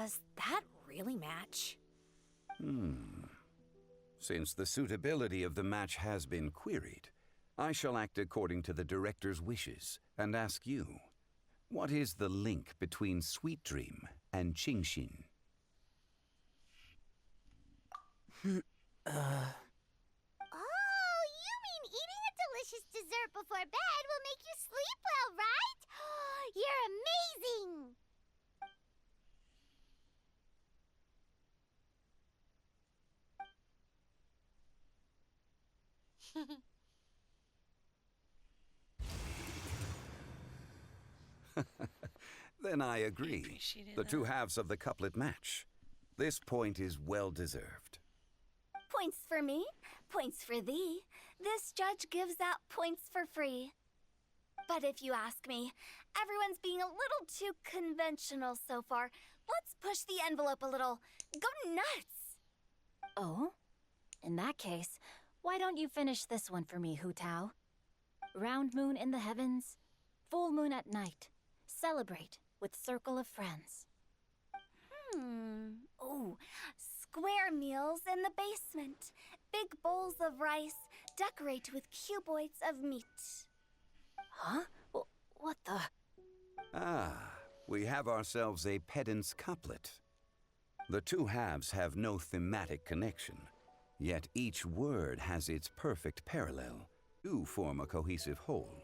Does that really match? Since the suitability of the match has been queried, I shall act according to the director's wishes and ask you, what is the link between Sweet Dream and Qingxin? Oh, you mean eating a delicious dessert before bed will make you sleep well, right? You're amazing! Then I agree. appreciated The two that. halves of the couplet match. This point is well deserved. Points for me, points for thee. This judge gives out points for free. But if you ask me, everyone's being a little too conventional so far. Let's push the envelope a little. Go nuts! Oh? In that case, why don't you finish this one for me, Hu Tao? Round moon in the heavens, full moon at night. Celebrate with circle of friends. Oh, square meals in the basement. Big bowls of rice, decorate with cuboids of meat. Huh? What the? Ah, we have ourselves a pedant's couplet. The two halves have no thematic connection, yet each word has its perfect parallel to form a cohesive whole.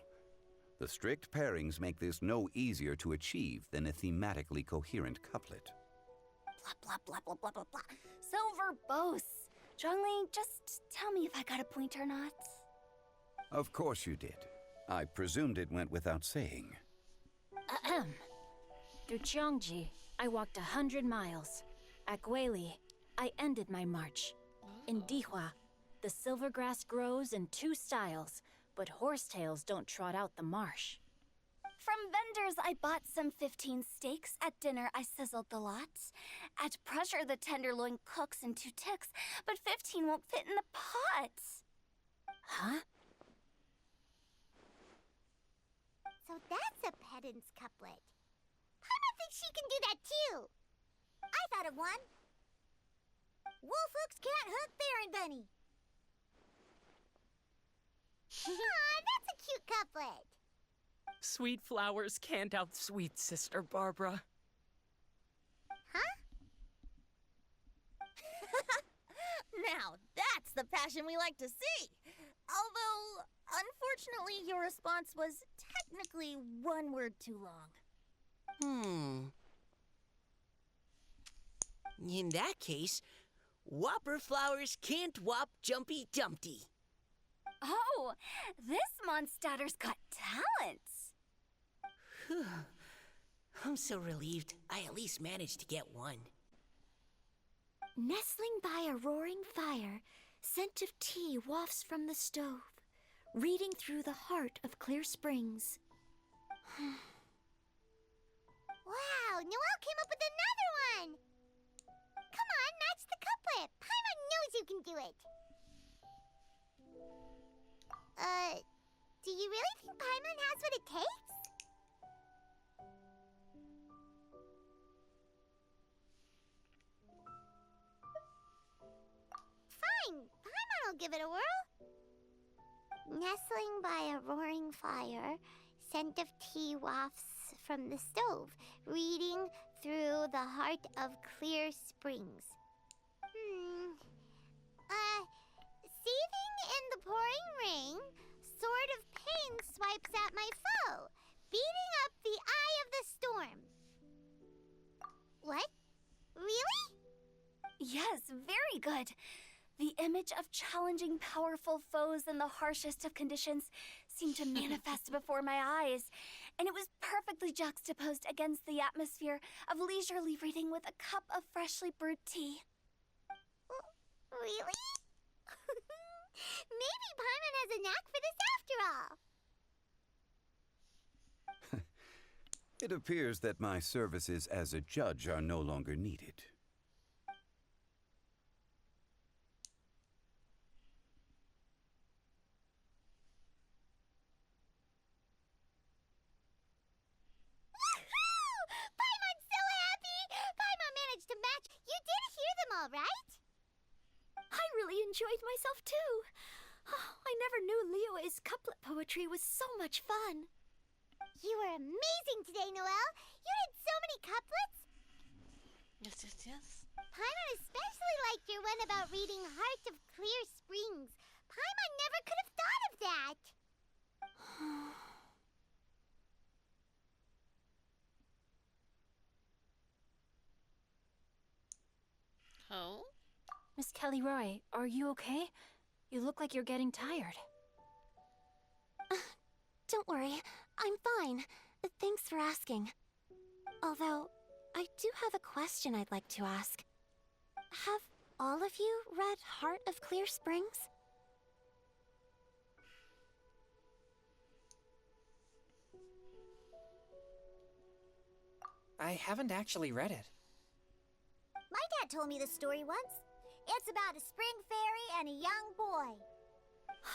The strict pairings make this no easier to achieve than a thematically coherent couplet. Blah, blah, blah, blah, blah, blah, blah. So verbose. Zhongli, just tell me if I got a point or not. Of course you did. I presumed it went without saying. Ahem. Through Cheongji, I walked 100 miles. At Guili, I ended my march. In Dihua, the silver grass grows in 2 styles, but horsetails don't trot out the marsh. From vendors, I bought some 15 steaks. At dinner, I sizzled the lot. At pressure, the tenderloin cooks in 2 ticks, but 15 won't fit in the pot. Huh? So that's a pedant's couplet. Paimon thinks she can do that too. I thought of one. Wolf hooks can't hook Baron Bunny. Aw, that's a cute couplet. Sweet flowers can't outsweet Sister Barbara. Huh? Now, that's the passion we like to see. Although, unfortunately, your response was technically 1 word too long. In that case, Whopper flowers can't whop Jumpy Dumpty. Oh, this monster's got talent. I'm so relieved I at least managed to get one. Nestling by a roaring fire, scent of tea wafts from the stove, reading through the heart of clear springs. Wow, Noelle came up with another one! Come on, match the couplet. Paimon knows you can do it. Do you really think Paimon has what it takes? Fine, Paimon will give it a whirl. Nestling by a roaring fire, scent of tea wafts from the stove, reading through the heart of clear springs. Seething in the pouring rain, sword of pain swipes at my foe, beating up the eye of the storm. What? Really? Yes, very good. The image of challenging powerful foes in the harshest of conditions seemed to manifest before my eyes, and it was perfectly juxtaposed against the atmosphere of leisurely reading with a cup of freshly brewed tea. Really? Maybe Paimon has a knack for this after all. It appears that my services as a judge are no longer needed. Woohoo! Paimon's so happy! Paimon managed all right? I really enjoyed myself too. I never knew Liyue's couplet poetry was so much fun. You were amazing today, Noelle. You did so many couplets. Yes. Paimon especially liked your one about reading Heart of Clear Springs. Paimon never could have thought of that. Oh? Miss Kelly Roy, are you okay? You look like you're getting tired. Don't worry, I'm fine. Thanks for asking. Although, I do have a question I'd like to ask. Have all of you read Heart of Clear Springs? I haven't actually read it. My dad told me the story once. It's about a spring fairy and a young boy.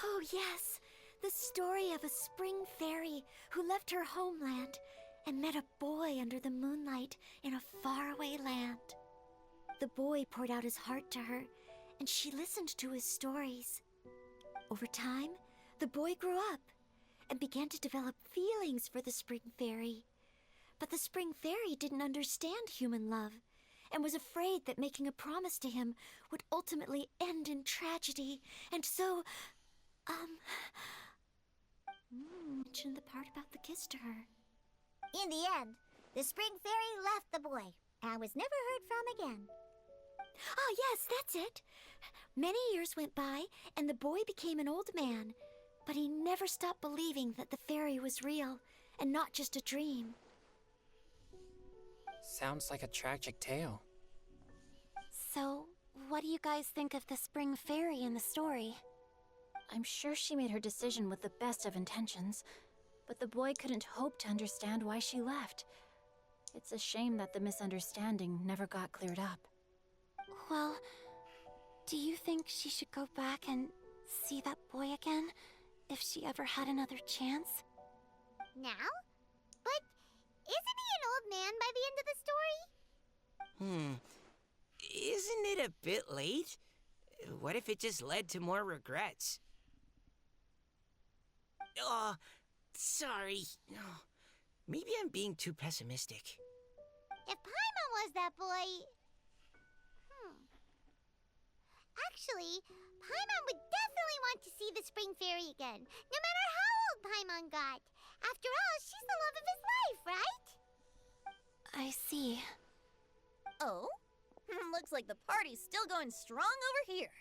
Oh, yes. The story of a spring fairy who left her homeland and met a boy under the moonlight in a faraway land. The boy poured out his heart to her, and she listened to his stories. Over time, the boy grew up and began to develop feelings for the spring fairy. But the spring fairy didn't understand human love and was afraid that making a promise to him would ultimately end in tragedy. And so, mentioned the part about the kiss to her. In the end, the spring fairy left the boy and was never heard from again. Ah, yes, that's it. Many years went by, and the boy became an old man, but he never stopped believing that the fairy was real and not just a dream. Sounds like a tragic tale. So, what do you guys think of the spring fairy in the story? I'm sure she made her decision with the best of intentions, but the boy couldn't hope to understand why she left. It's a shame that the misunderstanding never got cleared up. Well, do you think she should go back and see that boy again, if she ever had another chance? Now? But isn't he an old man by the end of the story? Isn't it a bit late? What if it just led to more regrets? Oh, sorry. Maybe I'm being too pessimistic. If Paimon was that boy... Actually, Paimon would definitely want to see the spring fairy again, no matter how old Paimon got. After all, she's the love of his life, right? I see. Oh? Looks like the party's still going strong over here.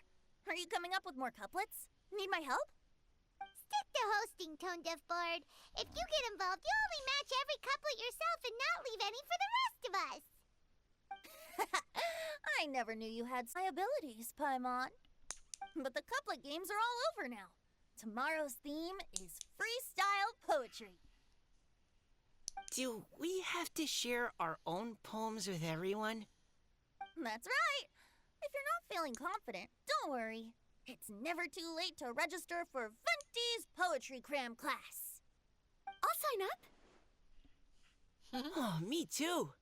Are you coming up with more couplets? Need my help? Stick to hosting, Tone Deaf Bard. If you get involved, you'll only match every couplet yourself and not leave any for the rest of us. I never knew you had abilities, Paimon. But the couplet games are all over now. Tomorrow's theme is freestyle poetry. Do we have to share our own poems with everyone? That's right. If you're not feeling confident, don't worry. It's never too late to register for Venti's Poetry Cram class. I'll sign up. Oh, me too.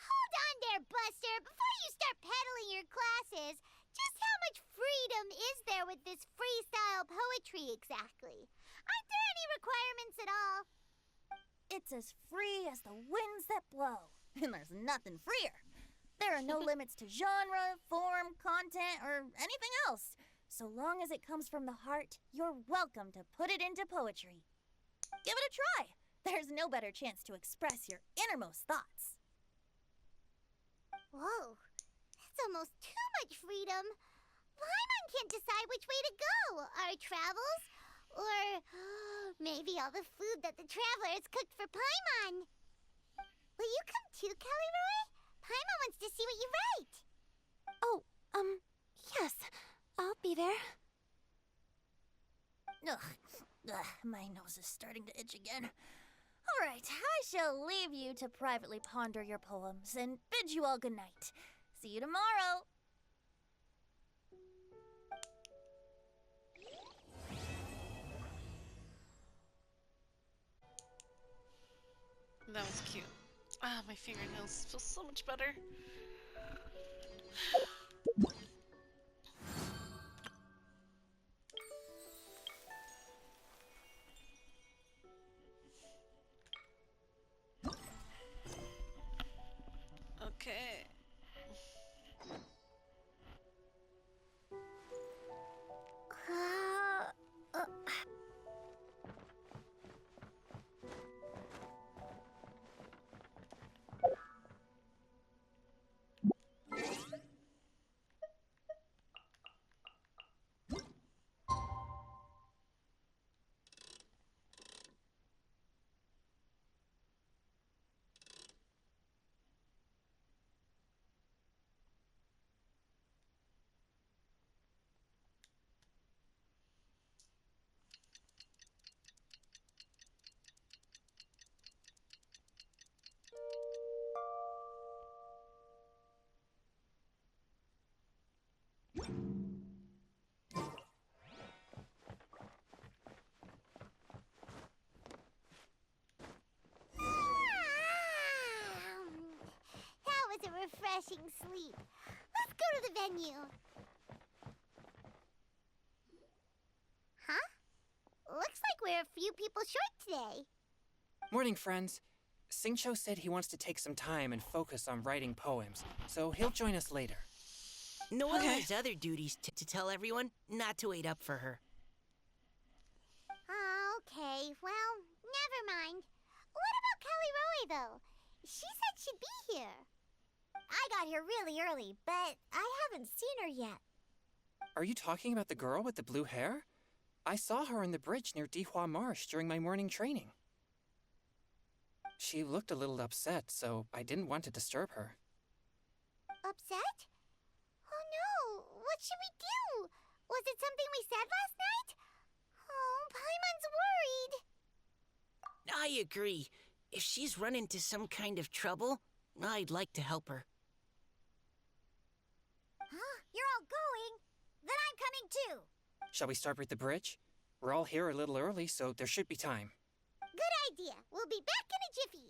Hold on there, Buster. Before you start peddling your classes, just how much freedom is there with this freestyle poetry exactly? Aren't there any requirements at all? It's as free as the winds that blow, and there's nothing freer. There are no limits to genre, form, content, or anything else. So long as it comes from the heart, you're welcome to put it into poetry. Give it a try. There's no better chance to express your innermost thoughts. Whoa, that's almost too much freedom. Paimon can't decide which way to go. Our travels, or maybe all the food that the travelers cooked for Paimon. Will you come too, Kelly Roy? Paimon wants to see what you write. Oh, yes. I'll be there. Ugh, my nose is starting to itch again. All right, I shall leave you to privately ponder your poems and bid you all good night. See you tomorrow. That was cute. Ah, my fingernails feel so much better. Okay. That was a refreshing sleep. Let's go to the venue. Huh? Looks like we're a few people short today. Morning, friends. Singcho said he wants to take some time and focus on writing poems, so he'll join us later. Noelle Okay. has other duties to tell everyone not to wait up for her. Okay, well, never mind. What about Callie Roe, though? She said she'd be here. I got here really early, but I haven't seen her yet. Are you talking about the girl with the blue hair? I saw her on the bridge near Dihua Marsh during my morning training. She looked a little upset, so I didn't want to disturb her. Upset? Oh no, what should we do? Was it something we said last night? Oh, Paimon's worried. I agree. If she's run into some kind of trouble, I'd like to help her. Huh? You're all going? Then I'm coming too. Shall we start with the bridge? We're all here a little early, so there should be time. Good idea. We'll be back in a jiffy.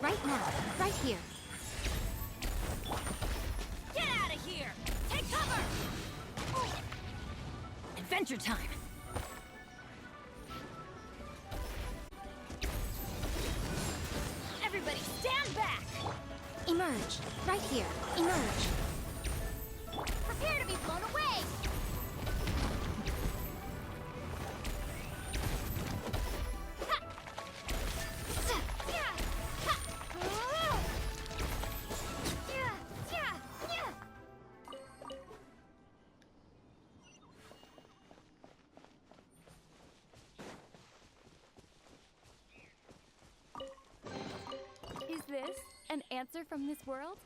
Right now, right here. Get out of here! Take cover! Adventure time! Everybody stand back! Emerge. Right here. Emerge. Prepare to be blown away! An answer from this world?